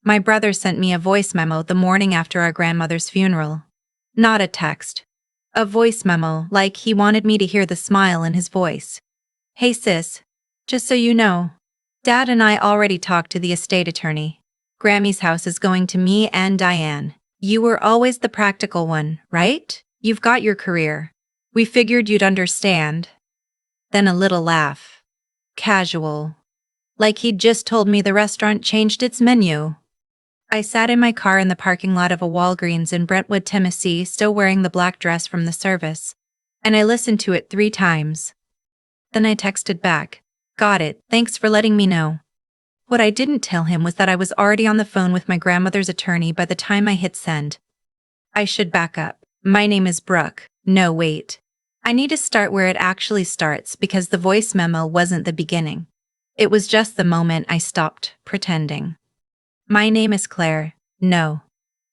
My brother sent me a voice memo the morning after our grandmother's funeral. Not a text. A voice memo, like he wanted me to hear the smile in his voice. Hey sis, just so you know, Dad and I already talked to the estate attorney. Grammy's house is going to me and Diane. You were always the practical one, right? You've got your career. We figured you'd understand. Then a little laugh. Casual. Like he'd just told me the restaurant changed its menu. I sat in my car in the parking lot of a Walgreens in Brentwood, Tennessee, still wearing the black dress from the service, and I listened to it 3 times. Then I texted back, "Got it, thanks for letting me know." What I didn't tell him was that I was already on the phone with my grandmother's attorney by the time I hit send. I should back up. My name is Brooke. No, wait. I need to start where it actually starts because the voice memo wasn't the beginning. It was just the moment I stopped pretending. My name is Claire. No.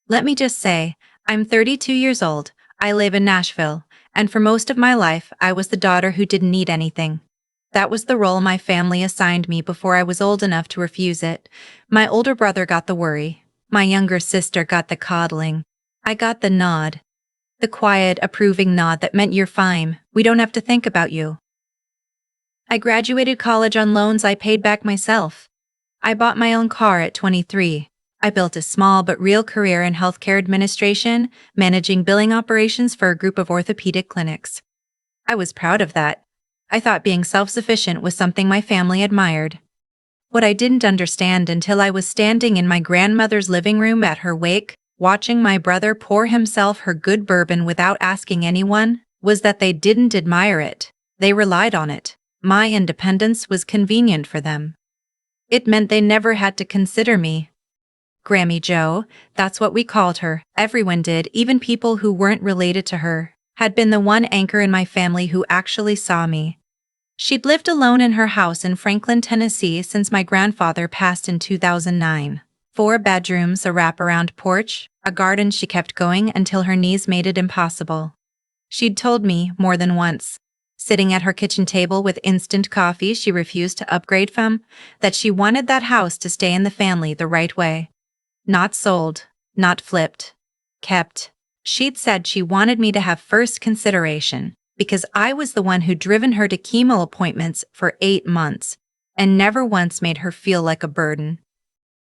Let me just say, I'm 32 years old, I live in Nashville, and for most of my life I was the daughter who didn't need anything. That was the role my family assigned me before I was old enough to refuse it. My older brother got the worry. My younger sister got the coddling. I got the nod. The quiet, approving nod that meant you're fine, we don't have to think about you. I graduated college on loans I paid back myself. I bought my own car at 23. I built a small but real career in healthcare administration, managing billing operations for a group of orthopedic clinics. I was proud of that. I thought being self-sufficient was something my family admired. What I didn't understand until I was standing in my grandmother's living room at her wake, watching my brother pour himself her good bourbon without asking anyone, was that they didn't admire it. They relied on it. My independence was convenient for them. It meant they never had to consider me. Grammy Jo, that's what we called her. Everyone did, even people who weren't related to her, had been the one anchor in my family who actually saw me. She'd lived alone in her house in Franklin, Tennessee since my grandfather passed in 2009. 4 bedrooms, a wraparound porch, a garden she kept going until her knees made it impossible. She'd told me, more than once, sitting at her kitchen table with instant coffee she refused to upgrade from, that she wanted that house to stay in the family the right way. Not sold, not flipped, kept. She'd said she wanted me to have first consideration because I was the one who'd driven her to chemo appointments for 8 months and never once made her feel like a burden.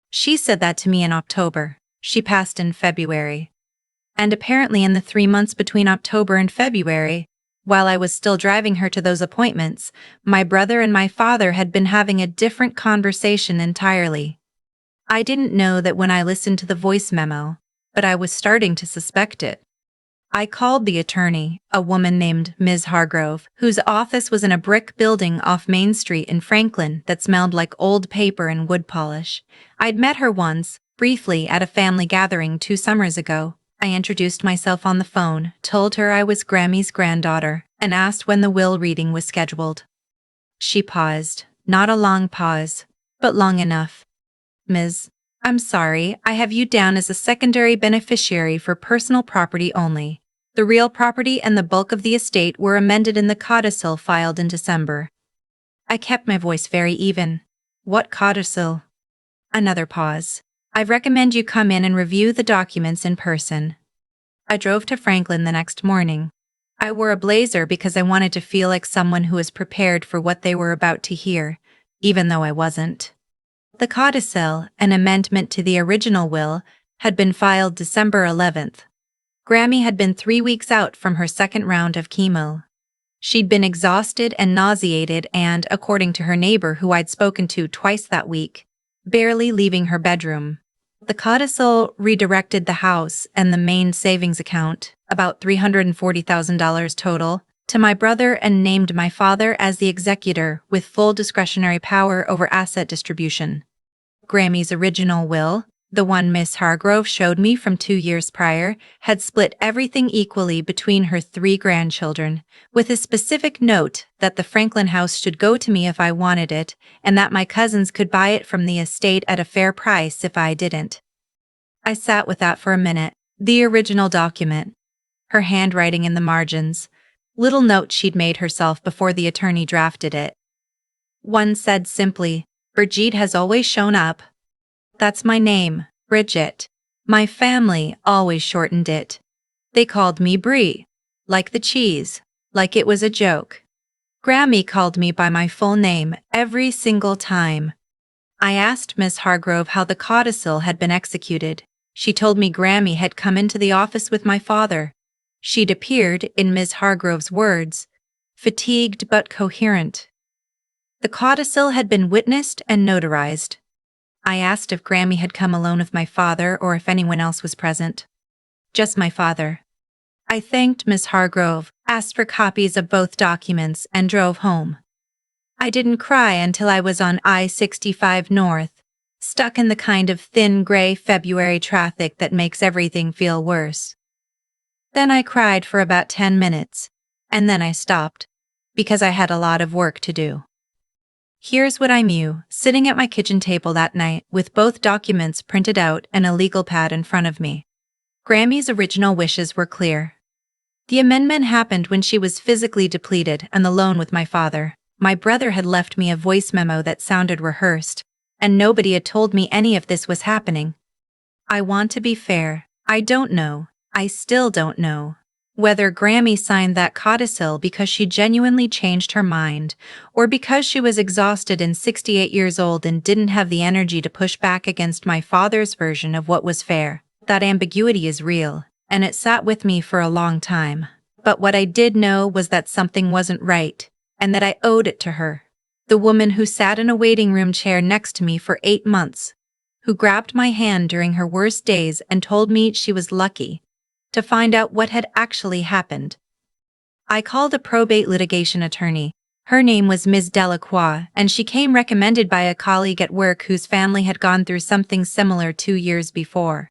She said that to me in October. She passed in February. And apparently in the 3 months between October and February, while I was still driving her to those appointments, my brother and my father had been having a different conversation entirely. I didn't know that when I listened to the voice memo, but I was starting to suspect it. I called the attorney, a woman named Ms. Hargrove, whose office was in a brick building off Main Street in Franklin that smelled like old paper and wood polish. I'd met her once, briefly, at a family gathering 2 summers ago. I introduced myself on the phone, told her I was Grammy's granddaughter, and asked when the will reading was scheduled. She paused, not a long pause, but long enough. "Ms. I'm sorry, I have you down as a secondary beneficiary for personal property only. The real property and the bulk of the estate were amended in the codicil filed in December." I kept my voice very even. "What codicil?" Another pause. "I recommend you come in and review the documents in person." I drove to Franklin the next morning. I wore a blazer because I wanted to feel like someone who was prepared for what they were about to hear, even though I wasn't. The codicil, an amendment to the original will, had been filed December 11th. Grammy had been 3 weeks out from her second round of chemo. She'd been exhausted and nauseated and, according to her neighbor who I'd spoken to twice that week, barely leaving her bedroom. The codicil redirected the house and the main savings account, about $340,000 total, to my brother and named my father as the executor with full discretionary power over asset distribution. Grammy's original will, the one Miss Hargrove showed me from 2 years prior, had split everything equally between her 3 grandchildren, with a specific note that the Franklin house should go to me if I wanted it, and that my cousins could buy it from the estate at a fair price if I didn't. I sat with that for a minute. The original document. Her handwriting in the margins. Little notes she'd made herself before the attorney drafted it. One said simply, "Brigitte has always shown up." That's my name, Brigitte. My family always shortened it. They called me Brie, like the cheese, like it was a joke. Grammy called me by my full name every single time. I asked Miss Hargrove how the codicil had been executed. She told me Grammy had come into the office with my father. She'd appeared, in Miss Hargrove's words, fatigued but coherent. The codicil had been witnessed and notarized. I asked if Grammy had come alone with my father or if anyone else was present. Just my father. I thanked Miss Hargrove, asked for copies of both documents, and drove home. I didn't cry until I was on I-65 North, stuck in the kind of thin gray February traffic that makes everything feel worse. Then I cried for about 10 minutes, and then I stopped, because I had a lot of work to do. Here's what I knew, sitting at my kitchen table that night with both documents printed out and a legal pad in front of me. Grammy's original wishes were clear. The amendment happened when she was physically depleted and alone with my father. My brother had left me a voice memo that sounded rehearsed, and nobody had told me any of this was happening. I want to be fair. I don't know. I still don't know whether Grammy signed that codicil because she genuinely changed her mind, or because she was exhausted and 68 years old and didn't have the energy to push back against my father's version of what was fair. That ambiguity is real, and it sat with me for a long time. But what I did know was that something wasn't right, and that I owed it to her. The woman who sat in a waiting room chair next to me for 8 months, who grabbed my hand during her worst days and told me she was lucky to find out what had actually happened. I called a probate litigation attorney. Her name was Ms. Delacroix, and she came recommended by a colleague at work whose family had gone through something similar 2 years before.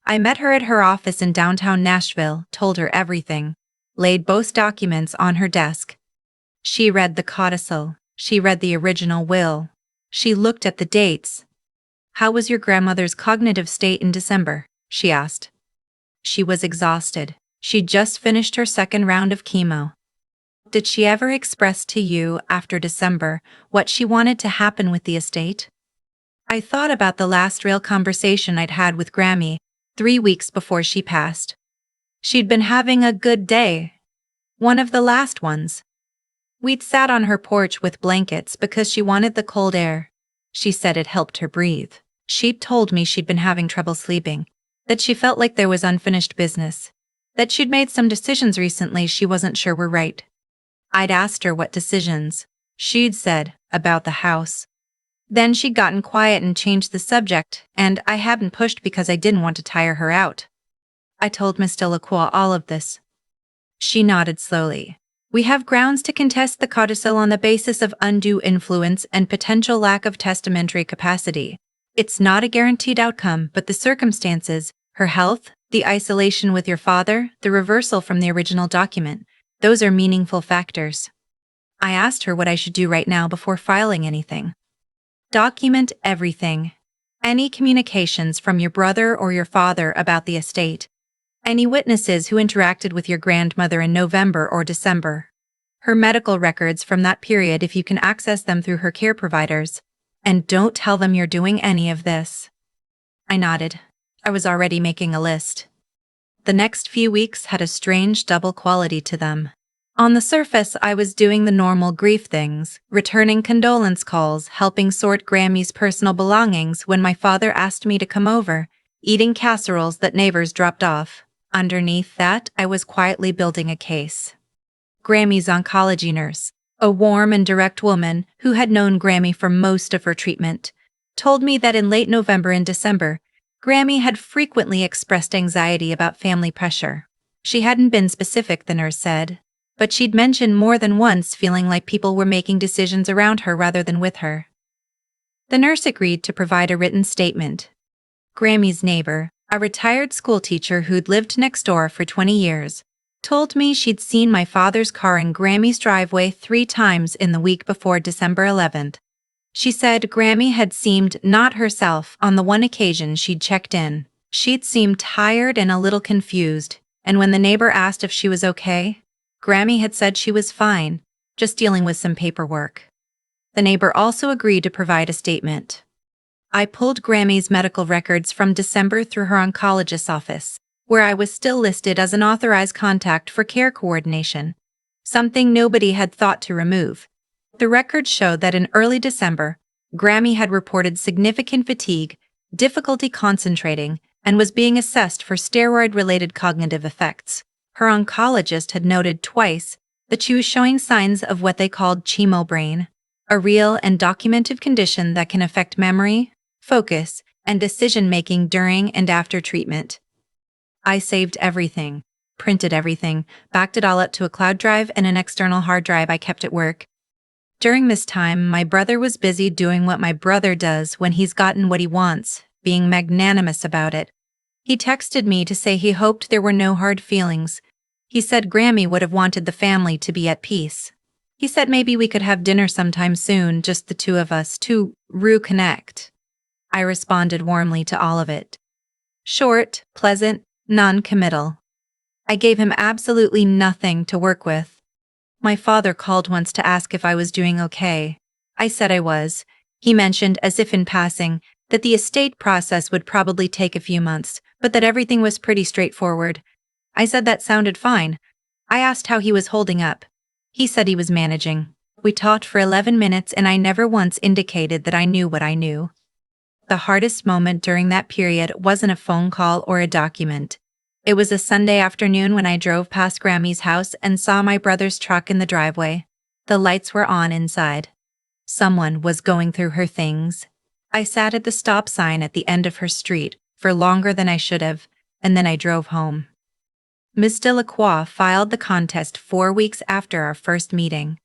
I met her at her office in downtown Nashville, told her everything, laid both documents on her desk. She read the codicil. She read the original will. She looked at the dates. "How was your grandmother's cognitive state in December?" she asked. She was exhausted. She'd just finished her second round of chemo. "Did she ever express to you, after December, what she wanted to happen with the estate?" I thought about the last real conversation I'd had with Grammy, 3 weeks before she passed. She'd been having a good day. One of the last ones. We'd sat on her porch with blankets because she wanted the cold air. She said it helped her breathe. She'd told me she'd been having trouble sleeping, that she felt like there was unfinished business, that she'd made some decisions recently she wasn't sure were right. I'd asked her what decisions. She'd said, about the house. Then she'd gotten quiet and changed the subject, and I hadn't pushed because I didn't want to tire her out. I told Miss Delacroix all of this. She nodded slowly. "We have grounds to contest the codicil on the basis of undue influence and potential lack of testamentary capacity. It's not a guaranteed outcome, but the circumstances, her health, the isolation with your father, the reversal from the original document, those are meaningful factors." I asked her what I should do right now before filing anything. "Document everything. Any communications from your brother or your father about the estate. Any witnesses who interacted with your grandmother in November or December. Her medical records from that period if you can access them through her care providers. And don't tell them you're doing any of this." I nodded. I was already making a list. The next few weeks had a strange double quality to them. On the surface, I was doing the normal grief things, returning condolence calls, helping sort Grammy's personal belongings when my father asked me to come over, eating casseroles that neighbors dropped off. Underneath that, I was quietly building a case. Grammy's oncology nurse, a warm and direct woman who had known Grammy for most of her treatment, told me that in late November and December, Grammy had frequently expressed anxiety about family pressure. She hadn't been specific, the nurse said, but she'd mentioned more than once feeling like people were making decisions around her rather than with her. The nurse agreed to provide a written statement. Grammy's neighbor, a retired schoolteacher who'd lived next door for 20 years, told me she'd seen my father's car in Grammy's driveway 3 times in the week before December 11th. She said Grammy had seemed not herself on the one occasion she'd checked in. She'd seemed tired and a little confused, and when the neighbor asked if she was okay, Grammy had said she was fine, just dealing with some paperwork. The neighbor also agreed to provide a statement. I pulled Grammy's medical records from December through her oncologist's office, where I was still listed as an authorized contact for care coordination, something nobody had thought to remove. The records showed that in early December, Grammy had reported significant fatigue, difficulty concentrating, and was being assessed for steroid-related cognitive effects. Her oncologist had noted twice that she was showing signs of what they called chemo brain, a real and documented condition that can affect memory, focus, and decision-making during and after treatment. I saved everything, printed everything, backed it all up to a cloud drive and an external hard drive I kept at work. During this time, my brother was busy doing what my brother does when he's gotten what he wants, being magnanimous about it. He texted me to say he hoped there were no hard feelings. He said Grammy would have wanted the family to be at peace. He said maybe we could have dinner sometime soon, just the two of us, to reconnect. I responded warmly to all of it. Short, pleasant, non-committal. I gave him absolutely nothing to work with. My father called once to ask if I was doing okay. I said I was. He mentioned, as if in passing, that the estate process would probably take a few months, but that everything was pretty straightforward. I said that sounded fine. I asked how he was holding up. He said he was managing. We talked for 11 minutes and I never once indicated that I knew what I knew. The hardest moment during that period wasn't a phone call or a document. It was a Sunday afternoon when I drove past Grammy's house and saw my brother's truck in the driveway. The lights were on inside. Someone was going through her things. I sat at the stop sign at the end of her street for longer than I should have, and then I drove home. Ms. Delacroix filed the contest 4 weeks after our first meeting.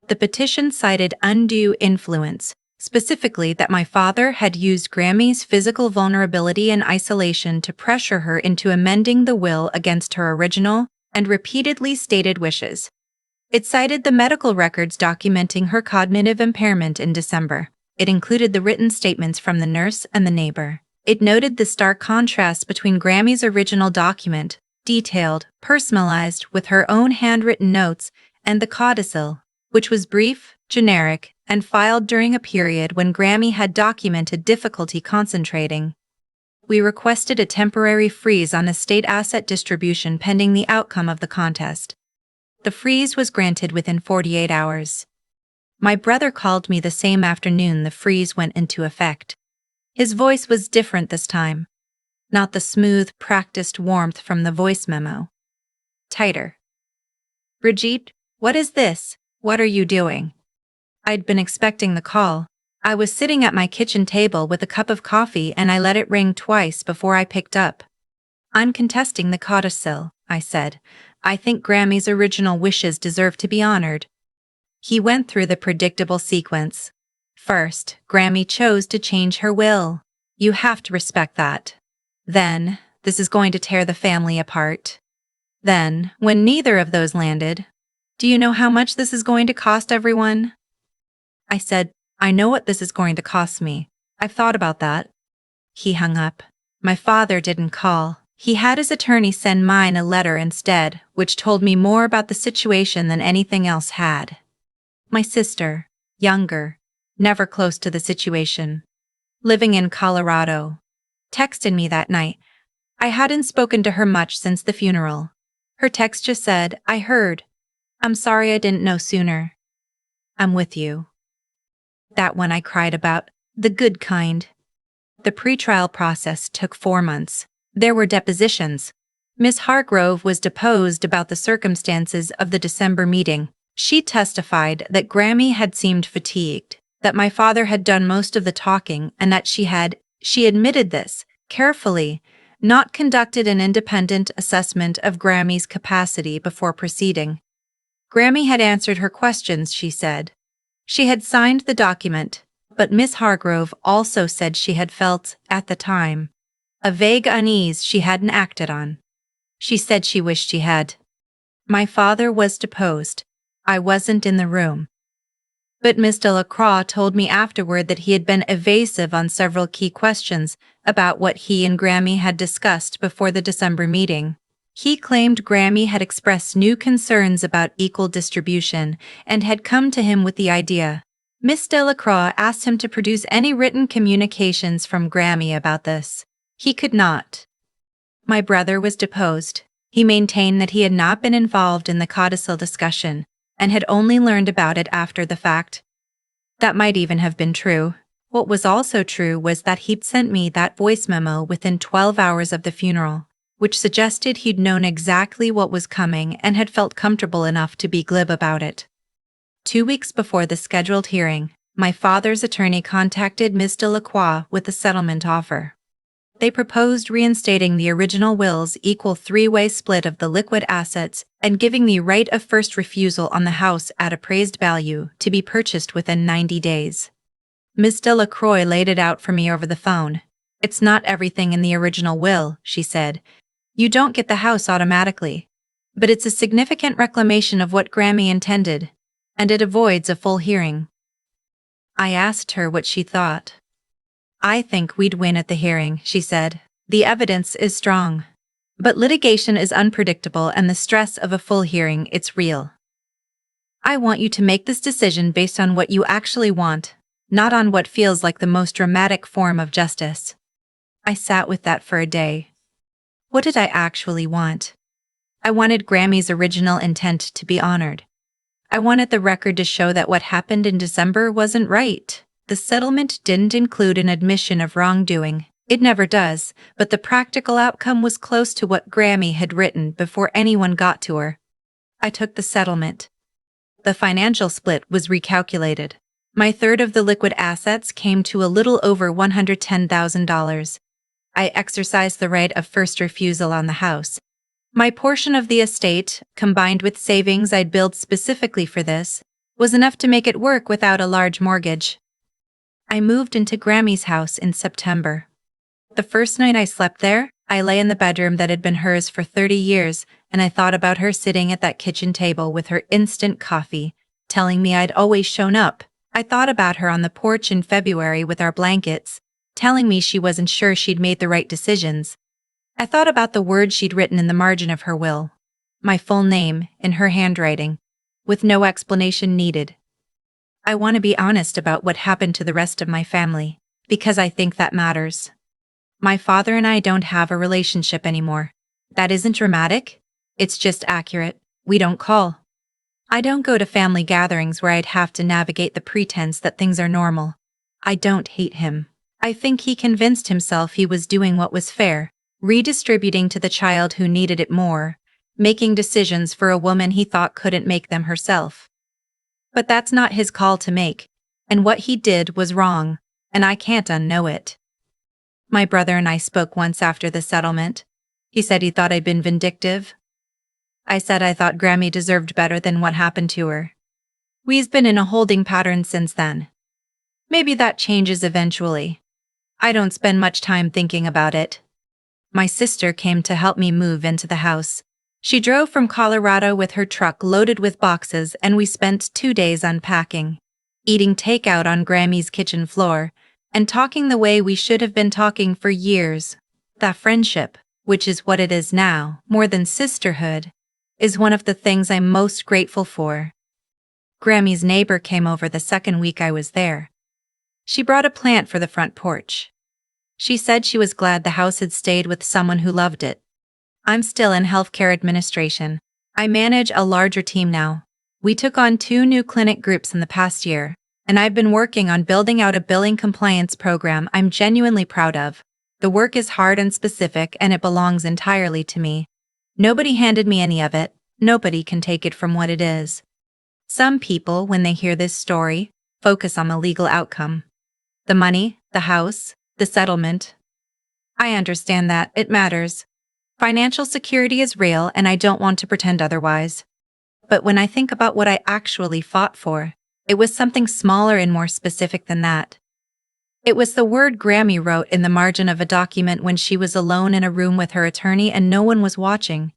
The petition cited undue influence, specifically that my father had used Grammy's physical vulnerability and isolation to pressure her into amending the will against her original and repeatedly stated wishes. It cited the medical records documenting her cognitive impairment in December. It included the written statements from the nurse and the neighbor. It noted the stark contrast between Grammy's original document, detailed, personalized, with her own handwritten notes, and the codicil, which was brief, generic, and filed during a period when Grammy had documented difficulty concentrating. We requested a temporary freeze on estate asset distribution pending the outcome of the contest. The freeze was granted within 48 hours. My brother called me the same afternoon the freeze went into effect. His voice was different this time. Not the smooth, practiced warmth from the voice memo. Tighter. Brigitte, what is this? What are you doing? I'd been expecting the call. I was sitting at my kitchen table with a cup of coffee and I let it ring twice before I picked up. I'm contesting the codicil, I said. I think Grammy's original wishes deserve to be honored. He went through the predictable sequence. First, Grammy chose to change her will. You have to respect that. Then, this is going to tear the family apart. Then, when neither of those landed, do you know how much this is going to cost everyone? I said, I know what this is going to cost me. I've thought about that. He hung up. My father didn't call. He had his attorney send mine a letter instead, which told me more about the situation than anything else had. My sister, younger, never close to the situation, living in Colorado, texted me that night. I hadn't spoken to her much since the funeral. Her text just said, I heard. I'm sorry I didn't know sooner. I'm with you. That one I cried about, the good kind. The pretrial process took 4 months. There were depositions. Miss Hargrove was deposed about the circumstances of the December meeting. She testified that Grammy had seemed fatigued, that my father had done most of the talking, and that she admitted this, carefully, not conducted an independent assessment of Grammy's capacity before proceeding. Grammy had answered her questions, she said. She had signed the document, but Miss Hargrove also said she had felt, at the time, a vague unease she hadn't acted on. She said she wished she had. My father was deposed. I wasn't in the room. But Miss Delacroix told me afterward that he had been evasive on several key questions about what he and Grammy had discussed before the December meeting. He claimed Grammy had expressed new concerns about equal distribution and had come to him with the idea, Miss Delacroix asked him to produce any written communications from Grammy about this. He could not. My brother was deposed. He maintained that he had not been involved in the codicil discussion and had only learned about it after the fact. That might even have been true. What was also true was that he'd sent me that voice memo within 12 hours of the funeral, which suggested he'd known exactly what was coming and had felt comfortable enough to be glib about it. 2 weeks before the scheduled hearing, my father's attorney contacted Ms. Delacroix with a settlement offer. They proposed reinstating the original will's equal three-way split of the liquid assets and giving the right of first refusal on the house at appraised value to be purchased within 90 days. Ms. Delacroix laid it out for me over the phone. "It's not everything in the original will," she said. "You don't get the house automatically. But it's a significant reclamation of what Grammy intended, and it avoids a full hearing." I asked her what she thought. "I think we'd win at the hearing," she said. "The evidence is strong. But litigation is unpredictable and the stress of a full hearing, it's real. I want you to make this decision based on what you actually want, not on what feels like the most dramatic form of justice." I sat with that for a day. What did I actually want? I wanted Grammy's original intent to be honored. I wanted the record to show that what happened in December wasn't right. The settlement didn't include an admission of wrongdoing. It never does, but the practical outcome was close to what Grammy had written before anyone got to her. I took the settlement. The financial split was recalculated. My third of the liquid assets came to a little over $110,000. I exercised the right of first refusal on the house. My portion of the estate, combined with savings I'd built specifically for this, was enough to make it work without a large mortgage. I moved into Grammy's house in September. The first night I slept there, I lay in the bedroom that had been hers for 30 years, and I thought about her sitting at that kitchen table with her instant coffee, telling me I'd always shown up. I thought about her on the porch in February with our blankets, telling me she wasn't sure she'd made the right decisions. I thought about the words she'd written in the margin of her will. My full name, in her handwriting, with no explanation needed. I want to be honest about what happened to the rest of my family, because I think that matters. My father and I don't have a relationship anymore. That isn't dramatic. It's just accurate. We don't call. I don't go to family gatherings where I'd have to navigate the pretense that things are normal. I don't hate him. I think he convinced himself he was doing what was fair, redistributing to the child who needed it more, making decisions for a woman he thought couldn't make them herself. But that's not his call to make, and what he did was wrong, and I can't unknow it. My brother and I spoke once after the settlement. He said he thought I'd been vindictive. I said I thought Grammy deserved better than what happened to her. We've been in a holding pattern since then. Maybe that changes eventually. I don't spend much time thinking about it. My sister came to help me move into the house. She drove from Colorado with her truck loaded with boxes, and we spent 2 days unpacking, eating takeout on Grammy's kitchen floor, and talking the way we should have been talking for years. That friendship, which is what it is now, more than sisterhood, is one of the things I'm most grateful for. Grammy's neighbor came over the second week I was there. She brought a plant for the front porch. She said she was glad the house had stayed with someone who loved it. I'm still in healthcare administration. I manage a larger team now. We took on 2 new clinic groups in the past year, and I've been working on building out a billing compliance program I'm genuinely proud of. The work is hard and specific, and it belongs entirely to me. Nobody handed me any of it. Nobody can take it from what it is. Some people, when they hear this story, focus on the legal outcome. The money, the house, the settlement. I understand that. It matters. Financial security is real, and I don't want to pretend otherwise. But when I think about what I actually fought for, it was something smaller and more specific than that. It was the word Grammy wrote in the margin of a document when she was alone in a room with her attorney and no one was watching.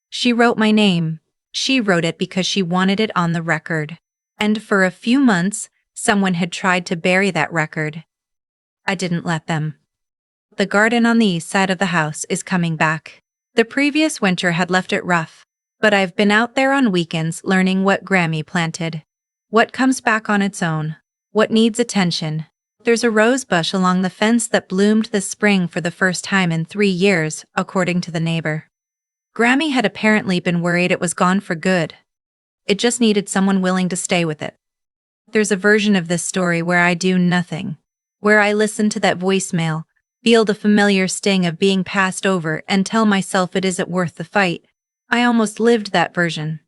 She wrote my name. She wrote it because she wanted it on the record. And for a few months, someone had tried to bury that record. I didn't let them. The garden on the east side of the house is coming back. The previous winter had left it rough, but I've been out there on weekends learning what Grammy planted. What comes back on its own. What needs attention? There's a rose bush along the fence that bloomed this spring for the first time in 3 years, according to the neighbor. Grammy had apparently been worried it was gone for good. It just needed someone willing to stay with it. There's a version of this story where I do nothing, where I listen to that voicemail, feel the familiar sting of being passed over, and tell myself it isn't worth the fight. I almost lived that version.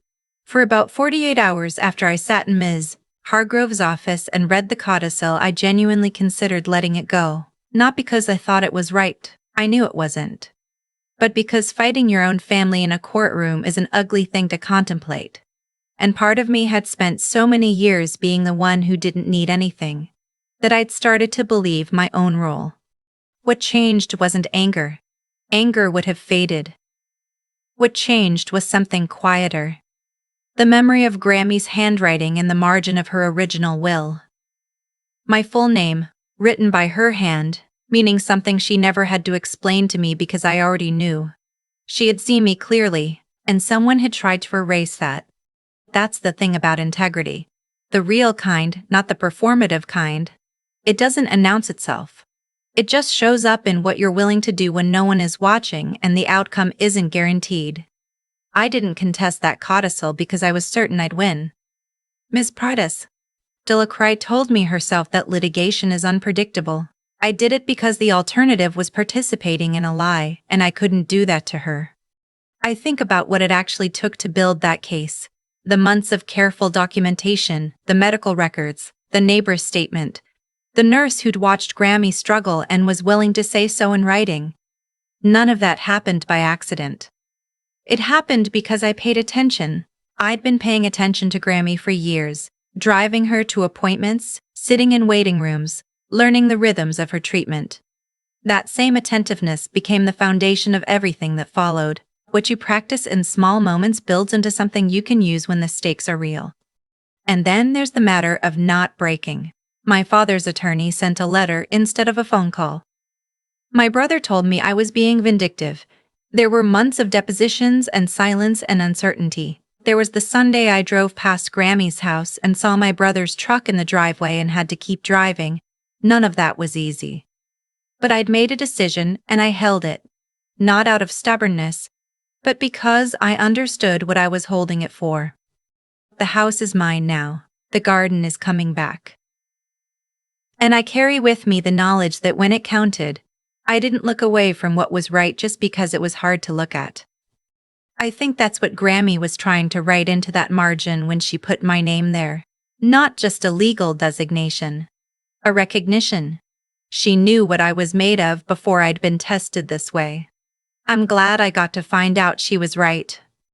For about 48 hours after I sat in Ms. Hargrove's office and read the codicil, I genuinely considered letting it go, not because I thought it was right, I knew it wasn't, but because fighting your own family in a courtroom is an ugly thing to contemplate. And part of me had spent so many years being the one who didn't need anything, that I'd started to believe my own role. What changed wasn't anger. Anger would have faded. What changed was something quieter. The memory of Grammy's handwriting in the margin of her original will. My full name, written by her hand, meaning something she never had to explain to me because I already knew. She had seen me clearly, and someone had tried to erase that. That's the thing about integrity. The real kind, not the performative kind. It doesn't announce itself. It just shows up in what you're willing to do when no one is watching and the outcome isn't guaranteed. I didn't contest that codicil because I was certain I'd win. Ms. Prytis, Delacroix told me herself that litigation is unpredictable. I did it because the alternative was participating in a lie, and I couldn't do that to her. I think about what it actually took to build that case. The months of careful documentation, the medical records, the neighbor's statement, the nurse who'd watched Grammy struggle and was willing to say so in writing. None of that happened by accident. It happened because I paid attention. I'd been paying attention to Grammy for years, driving her to appointments, sitting in waiting rooms, learning the rhythms of her treatment. That same attentiveness became the foundation of everything that followed. What you practice in small moments builds into something you can use when the stakes are real. And then there's the matter of not breaking. My father's attorney sent a letter instead of a phone call. My brother told me I was being vindictive. There were months of depositions and silence and uncertainty. There was the Sunday I drove past Grammy's house and saw my brother's truck in the driveway and had to keep driving. None of that was easy. But I'd made a decision and I held it. Not out of stubbornness, but because I understood what I was holding it for. The house is mine now. The garden is coming back. And I carry with me the knowledge that when it counted, I didn't look away from what was right just because it was hard to look at. I think that's what Grammy was trying to write into that margin when she put my name there. Not just a legal designation. A recognition. She knew what I was made of before I'd been tested this way. I'm glad I got to find out she was right.